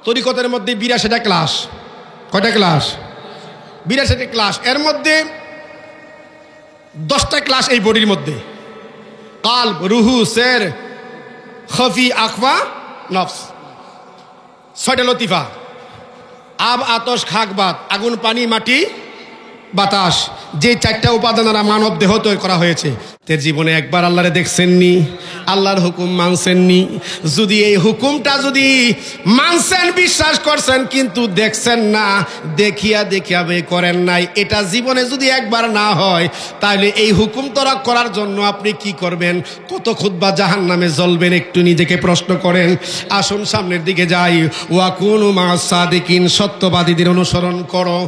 তরিকতের মধ্যে 82টা ক্লাস। কয়টা ক্লাস? 82টা ক্লাস। এর মধ্যে 10টা ক্লাস এই বডির মধ্যে, কালব, রুহু, সের, খফি, আখফা, নফস। 6টা লতিফা, আব, আতশ, খাক, বাত, আগুন, পানি, মাটি, বাতাস, যে 4টা উপাদান মানব দেহ তৈরি করা হয়েছে। তে জীবনে একবার আল্লাহরে দেখছেননি? আল্লাহর হুকুম মানছেননি? যদি এই হুকুমটা যদি মানছেন, বিশ্বাস করছেন, কিন্তু দেখছেন না, দেখিয়া দেখিয়া করেন নাই, এটা জীবনে যদি একবার না হয়, তাহলে এই হুকুম তরক করার জন্য আপনি কি করবেন? কত খুতবা জাহান্নামে জ্বলবেন, একটু নিজেকে প্রশ্ন করেন। আসুন সামনের দিকে যাই। ওয়াকুনু মা'আস সাদিকিন, সত্যবাদীদের অনুসরণ করো।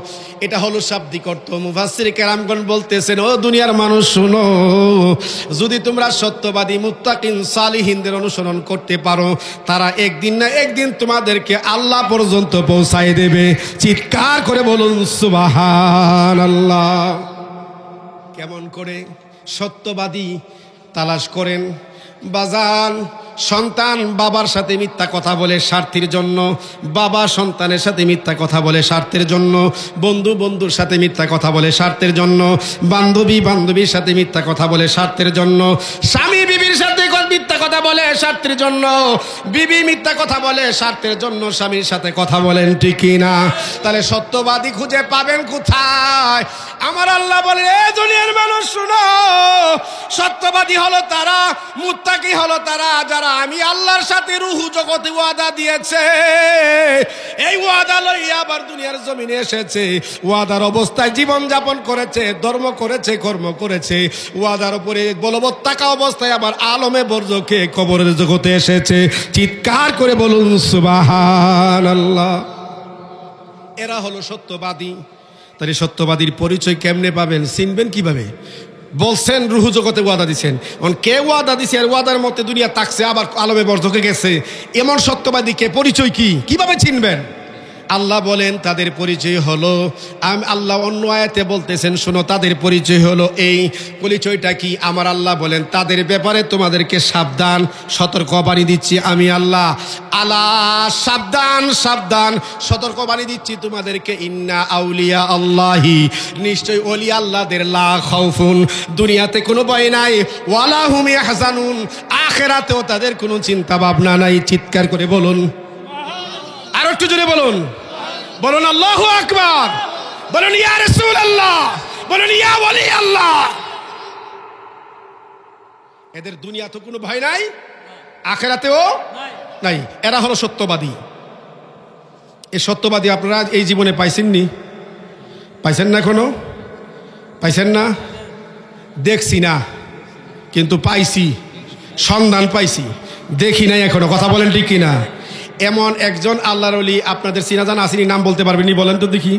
এটা হলো শাব্দিক অর্থ। মুফাসসির কেরামগণ বলতেছেন, ও দুনিয়ার মানুষ শুনো, যদি তোমরা সত্যবাদী মুত্তাকিন সালিহিনদের অনুসরণ করতে পারো, তারা একদিন না একদিন তোমাদেরকে আল্লাহ পর্যন্ত পৌঁছায় দেবে। চিৎকার করে বলুন সুবহানাল্লাহ। কেমন করে সত্যবাদী তালাশ করেন? বাজান, সন্তান বাবার সাথে মিথ্যা কথা বলে স্বার্থের জন্য, বাবা সন্তানের সাথে মিথ্যা কথা বলে স্বার্থের জন্য, বন্ধু বন্ধুর সাথে মিথ্যা কথা বলে স্বার্থের জন্য, বান্ধবী বান্ধবীর সাথে মিথ্যা কথা বলে স্বার্থের জন্য, স্বামী বিবির সাথে মিথ্যা কথা বলে স্বার্থের জন্য, বিবি মিথ্যা কথা বলে স্বার্থের জন্য স্বামীর সাথে কথা বলেন, ঠিক না? তাহলে সত্যবাদী খুঁজে পাবেন কোথায়? আমার আল্লাহ বলে, এ দুনিয়ার মানুষ শুনো, সত্যবাদী হলো তারা, মুত্তাকি হলো তারা, যারা আমি আল্লাহর সাথে রুহু জগতে ওয়াদা দিয়েছে, এই ওয়াদা লইয়া আবার দুনিয়ার জমিনে এসেছে, ওয়াদার অবস্থায় জীবন যাপন করেছে, ধর্ম করেছে, কর্ম করেছে, ওয়াদার উপরে বলবৎ থাকা অবস্থায় আবার আলমে বরজখে কবরের জগতে এসেছে। চিৎকার করে বলুন সুবহানাল্লাহ। এরা হলো সত্যবাদী। তাহলে সত্যবাদীর পরিচয় কেমনে পাবেন, চিনবেন কিভাবে? বলছেন রুহু জগতে ওয়াদা দিচ্ছেন, কে ওয়াদা দিছে? আর ওয়াদার মধ্যে দুনিয়া তাকছে, আবার আলমে বরজখে গেছে, এমন সত্যবাদীকে পরিচয় কি, কিভাবে চিনবেন? আল্লাহ বলেন তাদের পরিচয় হলো, আল্লাহ অন্য আয়াতে বলতেছেন, শোনো তাদের পরিচয় হলো এই। পরিচয়টা কি? আমার আল্লাহ বলেন তাদের ব্যাপারে তোমাদেরকে সাবধান, সতর্কবাণী দিচ্ছি আমি আল্লাহ। আলা, সাবধান সাবধান, সতর্কবাণী দিচ্ছি তোমাদেরকে। ইন্না আউলিয়া আল্লাহি, নিশ্চয় ওলি আল্লাহদের লা খাউফুন, দুনিয়াতে কোনো ভয় নাই, ওয়ালা হুম ইয়াহজানুন, আখিরাতেও তাদের কোনো চিন্তা ভাবনা নাই। চিৎকার করে বলুন, আর একটু জোরে বলুন, বলুন আল্লাহু আকবার, বলুন ইয়া রাসূলুল্লাহ, বলুন ইয়া ওয়ালি আল্লাহ। এদের দুনিয়াতে কোনো ভয় নাই, আখিরাতেও নাই। এরা হলো সত্যবাদী। এই সত্যবাদী আপনারা এই জীবনে পাইছেননি? পাইছেন না? এখনো পাইছেন না? দেখছি না, কিন্তু পাইছি, সন্ধান পাইছি, দেখি নাই এখনো। কথা বলেন ঠিক কিনা? এমন একজন আল্লাহর ওলি আপনাদের চিনা জানা আসেনি? নাম বলতে পারবেনি? বলেন তো দেখি,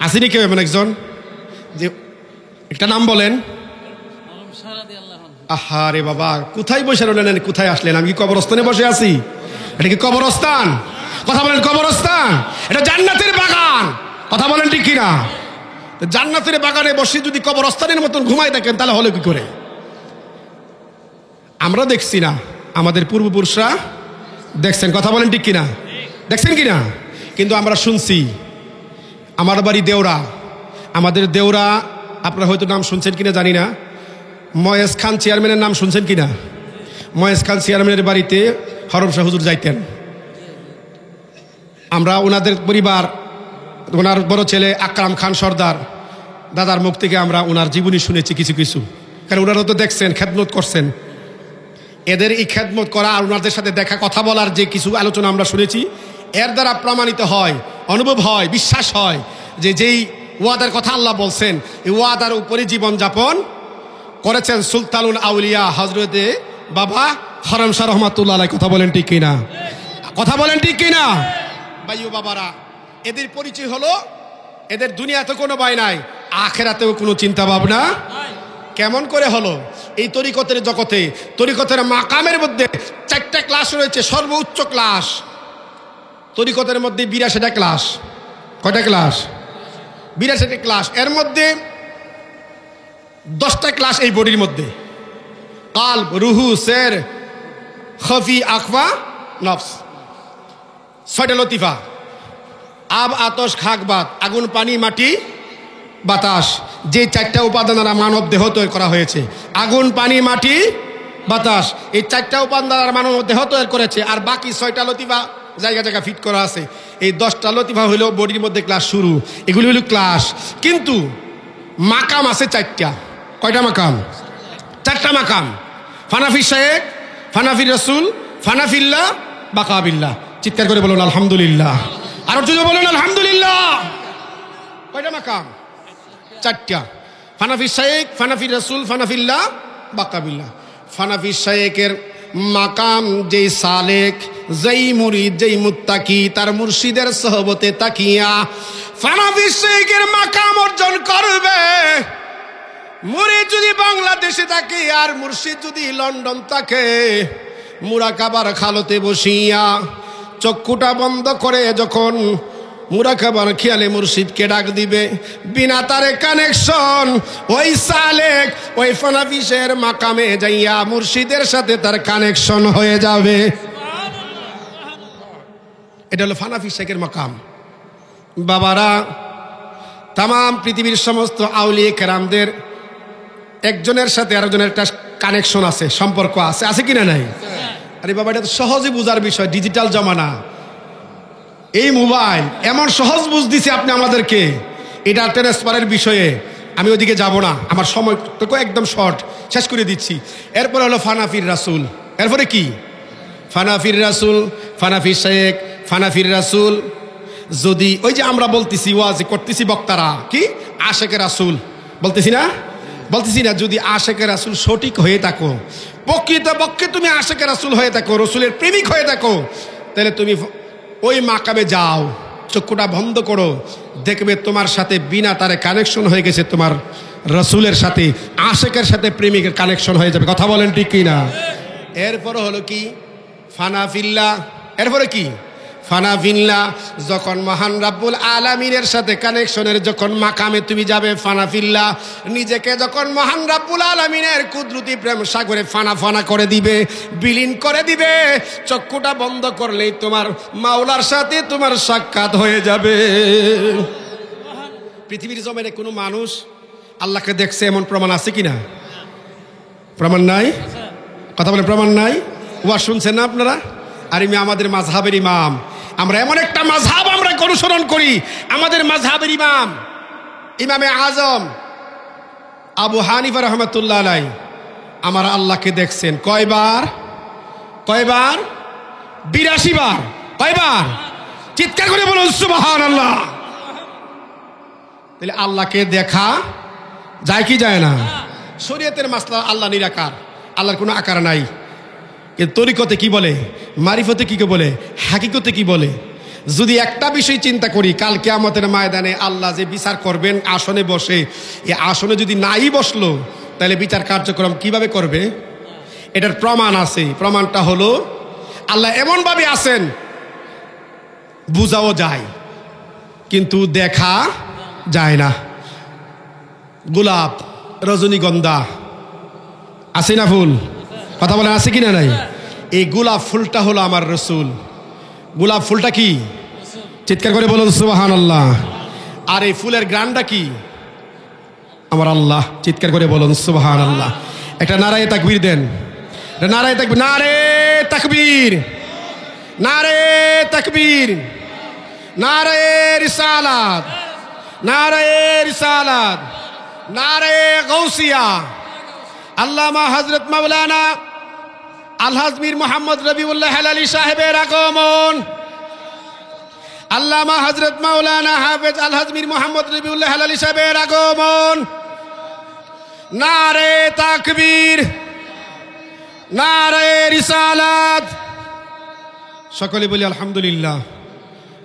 আসেনি কেউ এমন একজন? যে একটা নাম বলেন। আহা রে বাবা, কোথায় বসে রইলেন? কোথায় আসলেন? আমি কি কবরস্থানে বসে আছি? এটা কি কবরস্থান? কথা বলেন, কবরস্থান? এটা জান্নাতের বাগান। কথা বলেন ঠিক কিনা? জান্নাতের বাগানে বসে যদি কবরস্থানের মতন ঘুমাই দেখেন, তাহলে হলো কি করে? আমরা দেখছি না, আমাদের পূর্বপুরুষরা দেখছেন। কথা বলেন ঠিক কিনা? দেখছেন কিনা? কিন্তু আমরা শুনছি। আমার বাড়ি দেওরা, আমাদের দেওরা, আপনারা হয়তো নাম শুনছেন কিনা জানি না, ময়েজ খান চেয়ারম্যানের নাম শুনছেন কিনা? ময়েজ খান চেয়ারম্যানের বাড়িতে হরম শাহ হুজুর যাইতেন। আমরা ওনাদের পরিবার, ওনার বড় ছেলে আকরাম খান সর্দার, দাদার মুখ থেকে আমরা ওনার জীবনী শুনেছি কিছু কিছু, কারণ ওনারা তো দেখছেন, খেদমত করছেন। এদের এই খেদমত করা আর ওনাদের সাথে দেখা, কথা বলার যে কিছু আলোচনা আমরা শুনেছি, এর দ্বারা প্রমাণিত হয়, অনুভব হয়, বিশ্বাস হয় যে যেই ওয়াদার কথা আল্লাহ বলছেন, এই ওয়াদার উপরে জীবন যাপন করেছেন সুলতানুল আউলিয়া হযরতে বাবা হরম শাহ রহমাতুল্লাহ আলাইহি। কথা বলেন ঠিক কিনা? কথা বলেন ঠিক কিনা? ভাইও বাবারা, এদের পরিচয় হলো, এদের দুনিয়াতে কোনো ভয় নাই, আখিরাতেও কোনো চিন্তা ভাবনা। কেমন করে হলো? এই তরিকতের জগতে, তরিকতের মাকামের মধ্যে 4টা ক্লাস রয়েছে, সর্বোচ্চ ক্লাস। তরিকতের মধ্যে 82টা ক্লাস। কয়টা ক্লাস? 82টা ক্লাস। এর মধ্যে 10টা ক্লাস এই বডির মধ্যে, কালব, রুহু, সের, খফি, আখফা, নফস। ছয়টা লতিফা। আব, আতশ, খাক, বাত, আগুন, পানি, মাটি, বাতাস। যে চারটা উপাদান দ্বারা মানব দেহ তৈরি করা হয়েছে, আগুন, পানি, মাটি, বাতাস, এই চারটা উপাদান দ্বারা মানব দেহ তৈরি করেছে। আর বাকি ছয়টা লতিফা জায়গা জায়গা ফিট করা আছে। এই 10টা লতিফা হইল বডির মধ্যে ক্লাস শুরু, এগুলি হইল ক্লাস। কিন্তু মাকাম আছে 4টা। কয়টা মাকাম? 4টা মাকাম। ফানাফি শেখ, ফানাফি রসুল, ফানাফিল্লাহ, বাকাবিল্লাহ। চিৎকার করে বলুন আলহামদুলিল্লাহ। আর যদি বলুন আলহামদুলিল্লাহ। কয়টা মাকাম? 4টা। ফানাফি শেখ, ফানাফি রসুল, ফানাফিল্লাহ, বাকাবিল্লাহ। ফানাফি শেখের মাকাম যেই সালেক, যেই মুরিদ, যেই মুত্তাকি, তার মুর্শিদের সহবতে তাকিয়া ফানাফি শেখের মাকাম অর্জন করবে। মুরিদ যদি বাংলাদেশে থাকে আর মুর্শিদ যদি লন্ডন থাকে, মুরাকাবার খালতে বসিয়া চক্ষুটা বন্ধ করে যখন মুরাকাবার খেয়ালে মুর্শিদকে ডাক দিবে, বিনা তারে কানেকশন ওই সালেক ওই ফানাফিসের মাকামে যাইয়া মুর্শিদের সাথে তার কানেকশন হয়ে যাবে। এটা হলো ফানাফি শেখের মাকাম। বাবারা, তাম পৃথিবীর সমস্ত আউলিয়া কেরামদের একজনের সাথে আরেকজনের একটা কানেকশন আছে, সম্পর্ক আছে, আছে কিনা নাই? আরে বাবা, এটা তো সহজে বুঝার বিষয়। ডিজিটাল জমানা, এই মোবাইল এমন সহজ বুঝ দিছে আপনি আমাদেরকে। এটা ট্রান্সফারের বিষয়ে আমি ওদিকে যাব না, আমার সময়টুকু একদম শর্ট শেষ করে দিচ্ছি। এরপরে হলো ফানাফির রাসূল। এরপরে কি? ফানাফির রাসূল, ফানাফি শেখ, ফানাফির রাসূল। যদি ওই যে আমরা বলতেছি, ওয়াজ করতেছি, বক্তারা কি আশেকে রাসূল বলতেছি না, বলতেছি না? যদি আশেকে রাসূল সঠিক হয়ে থাকো, প্রকৃতপক্ষে তুমি আশেকে রাসূল হয়ে থাকো, রসুলের প্রেমিক হয়ে থাকো, তাহলে তুমি ওই মাকামে যাও, চক্ষুটা বন্ধ করো, দেখবে তোমার সাথে বিনা তারে কানেকশন হয়ে গেছে, তোমার রসুলের সাথে, আশেকের সাথে প্রেমিকের কানেকশন হয়ে যাবে। কথা বলেন ঠিক কি না? এরপরে হলো কি? ফানাফিল্লাহ। এরপরে কি? ফানাফিল্লাহ। যখন মহান রাব্বুল আলামিনের সাথে কানেকশনের যখন মাকামে তুমি যাবে, ফানাফিল্লাহ, নিজেকে যখন মহান রাব্বুল আলামিনের কুদরতি প্রেম সাগরে ফানা ফানা করে দিবে, বিলীন করে দিবে, চক্ষুটা বন্ধ করলেই তোমার মাওলার সাথে তোমার সাক্ষাৎ হয়ে যাবে। পৃথিবীর জমিনে কোনো মানুষ আল্লাহকে দেখছে এমন প্রমাণ আছে কিনা? প্রমাণ নাই। কথা বলে প্রমাণ নাই। ওয়াজ শুনছেন না আপনারা? আর আমাদের মাযহাবের ইমাম, আমরা এমন একটা মাযহাব আমরা অনুসরণ করি, আমাদের মাযহাবের ইমাম, ইমামে আজম আবু হানিফা রাহমাতুল্লাহ আলাইহি আমার আল্লাহকে দেখছেন কয়বার? কয়বার? 82 বার। কয়বার? চিৎকার করে বলুন সুবহানাল্লাহ। তাহলে আল্লাহকে দেখা যায় কি যায় না? শরীয়তের মাসলা আল্লাহ নিরাকার, আল্লাহর কোনো আকার নাই। কিন্তু তরিকতে কি বলে, মারিফতে কি বলে, হাকিকতে কি বলে? যদি একটা বিষয় চিন্তা করি, কাল কিয়ামতের ময়দানে আল্লাহ যে বিচার করবেন আসনে বসে, এই আসনে যদি নাই বসলো, তাহলে বিচার কার্যক্রম কিভাবে করবে? এটার প্রমাণ আছে। প্রমাণটা হলো আল্লাহ এমনভাবে আছেন, বুঝাও যায় কিন্তু দেখা যায় না। গোলাপ, রজনীগন্ধা আছে না ফুল? কথা বলেন আছে কিনা নাই? এই গোলাপ ফুলটা হলো আমার রসুল। গোলাপ ফুলটা কি? চিৎকার করে বলুন সুবহানাল্লাহ। আর এই ফুলের গ্রানটা কি? আমার আল্লাহ। চিৎকার করে বলুন সুবহানাল্লাহ। একটা নারায়ে তাকবীর দেন। নারায়ে তাকবীর, নারে তাকবীর, নারে তাকবীর, নারে রিসালাত, নারে রিসালাত, নারে গাউসিয়া। আল্লামা হযরত মাওলানা আলহাজ মীর মোহাম্মদ রবিউল্লাহ হেলালী সাহেবের আগমন। আল্লামা হযরত মাওলানা হাফেজ আলহাজ মীর মোহাম্মদ রবিউল্লাহ হেলালী সাহেবের আগমন। নারে তাকবীর, নারে রিসালাত। সকলে বলি আলহামদুলিল্লাহ।